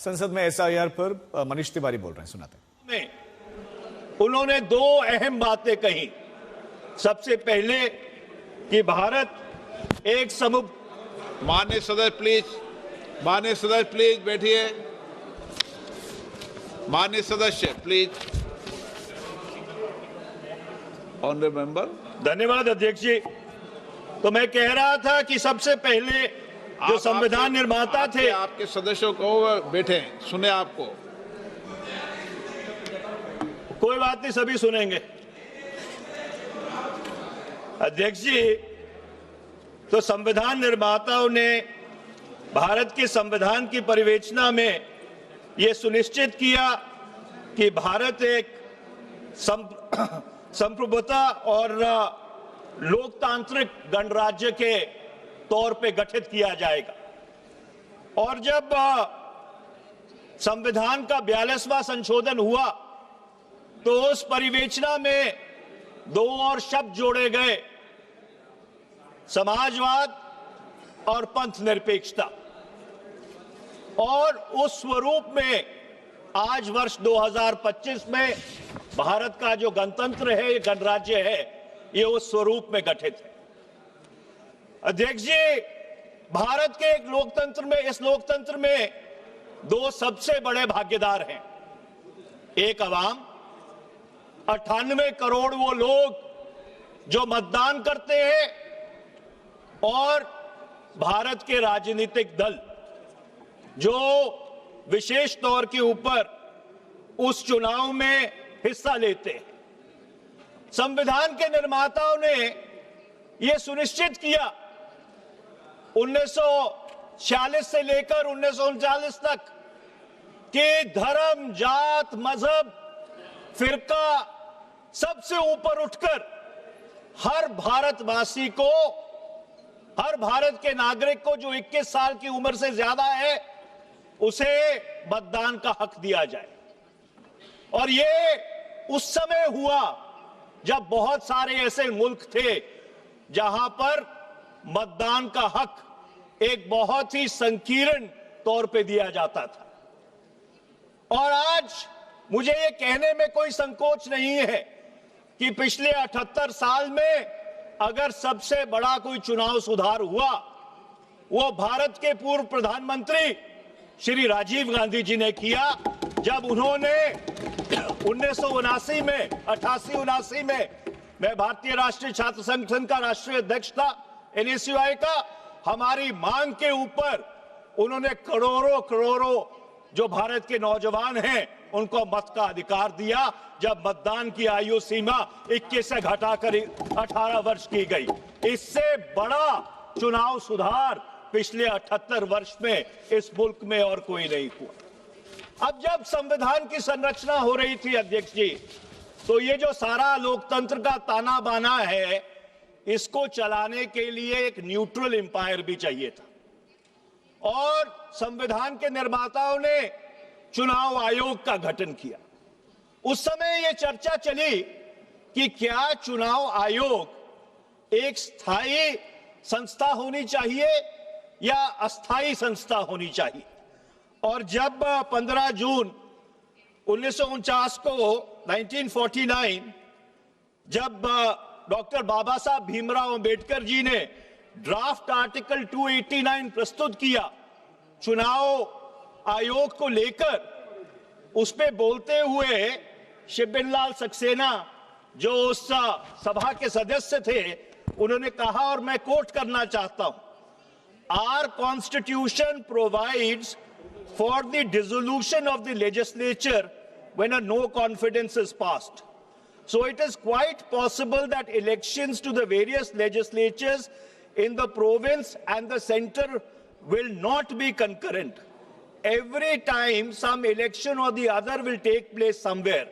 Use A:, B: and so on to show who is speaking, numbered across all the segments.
A: संसद में एसआईआर पर मनीष तिवारी बोल रहे हैं, सुनाते हैं।
B: उन्होंने दो अहम बातें कही। सबसे पहले कि भारत एक
C: माननीय सदस्य प्लीज बैठिए। माननीय सदस्य प्लीज। Honourable member.
B: धन्यवाद अध्यक्ष जी। तो मैं कह रहा था कि सबसे पहले जो संविधान निर्माता थे,
C: आपके सदस्यों को बैठे सुने आपको।
B: कोई बात नहीं, सभी सुनेंगे। अध्यक्ष जी, तो संविधान निर्माताओं ने भारत के संविधान की परिवेचना में यह सुनिश्चित किया कि भारत एक संप्रभुता और लोकतांत्रिक गणराज्य के तौर पे गठित किया जाएगा। और जब संविधान का 42वां संशोधन हुआ तो उस परिवेचना में दो और शब्द जोड़े गए, समाजवाद और पंथ निरपेक्षता। और उस स्वरूप में आज वर्ष 2025 में भारत का जो गणतंत्र है, गणराज्य है, ये उस स्वरूप में गठित है। अध्यक्ष जी, भारत के एक लोकतंत्र में, इस लोकतंत्र में दो सबसे बड़े भागीदार हैं। एक अवाम, 98 करोड़ वो लोग जो मतदान करते हैं, और भारत के राजनीतिक दल जो विशेष तौर के ऊपर उस चुनाव में हिस्सा लेते हैं। संविधान के निर्माताओं ने यह सुनिश्चित किया 1946 से लेकर 1939 तक कि धर्म, जात, मजहब, फिरका सबसे ऊपर उठकर हर भारतवासी को, हर भारत के नागरिक को जो 21 साल की उम्र से ज्यादा है, उसे मतदान का हक दिया जाए। और ये उस समय हुआ जब बहुत सारे ऐसे मुल्क थे जहां पर मतदान का हक एक बहुत ही संकीर्ण तौर पे दिया जाता था। और आज मुझे ये कहने में कोई संकोच नहीं है कि पिछले 78 साल में अगर सबसे बड़ा कोई चुनाव सुधार हुआ, वो भारत के पूर्व प्रधानमंत्री श्री राजीव गांधी जी ने किया, जब उन्होंने 1979 में, 88-79 में, मैं भारतीय राष्ट्रीय छात्र संगठन का राष्ट्रीय अध्यक्ष था, NSUI का, हमारी मांग के ऊपर उन्होंने करोड़ों जो भारत के नौजवान हैं उनको मत का अधिकार दिया, जब मतदान की आयु सीमा 21 से घटाकर 18 वर्ष की गई। इससे बड़ा चुनाव सुधार पिछले 78 वर्ष में इस मुल्क में और कोई नहीं हुआ। अब जब संविधान की संरचना हो रही थी अध्यक्ष जी, तो ये जो सारा लोकतंत्र का ताना बाना है, इसको चलाने के लिए एक न्यूट्रल एम्पायर भी चाहिए था। और संविधान के निर्माताओं ने चुनाव आयोग का गठन किया। उस समय यह चर्चा चली कि क्या चुनाव आयोग एक स्थायी संस्था होनी चाहिए या अस्थायी संस्था होनी चाहिए। और जब 15 जून 1949 को 1949 जब डॉक्टर बाबा साहब भीमराव अंबेडकर जी ने ड्राफ्ट आर्टिकल 289 प्रस्तुत किया चुनाव आयोग को लेकर, उस पे बोलते हुए शिवबिन लाल सक्सेना जो उस सभा के सदस्य थे, उन्होंने कहा, और मैं कोट करना चाहता हूं, our constitution provides for the dissolution of the legislature when a no confidence is passed. So it is quite possible that elections to the various legislatures in the province and the center will not be concurrent. Every time some election or the other will take place somewhere.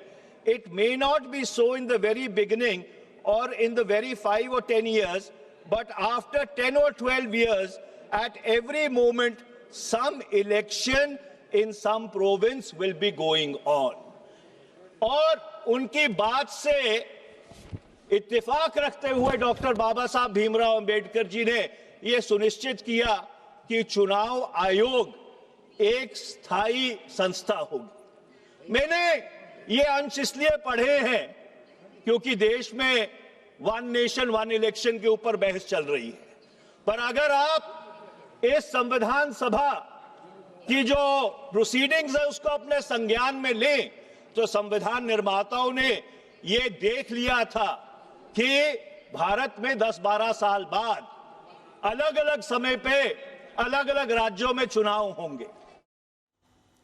B: It may not be so in the very beginning or in the very 5 or 10 years, but after 10 or 12 years, at every moment, some election in some province will be going on. और उनकी बात से इत्तेफाक रखते हुए doctor बाबा साहब भीमराव अंबेडकर जी ने यह सुनिश्चित किया कि चुनाव आयोग एक स्थायी संस्था होगी। मैंने ये अंश इसलिए पढ़े हैं क्योंकि देश में वन नेशन वन इलेक्शन के ऊपर बहस चल रही है। पर अगर आप इस संविधान सभा की जो प्रोसीडिंग्स है उसको अपने संज्ञान में लें तो संविधान निर्माताओं ने ये देख लिया था कि भारत में 10-12 साल बाद अलग अलग समय पे अलग अलग राज्यों में चुनाव होंगे।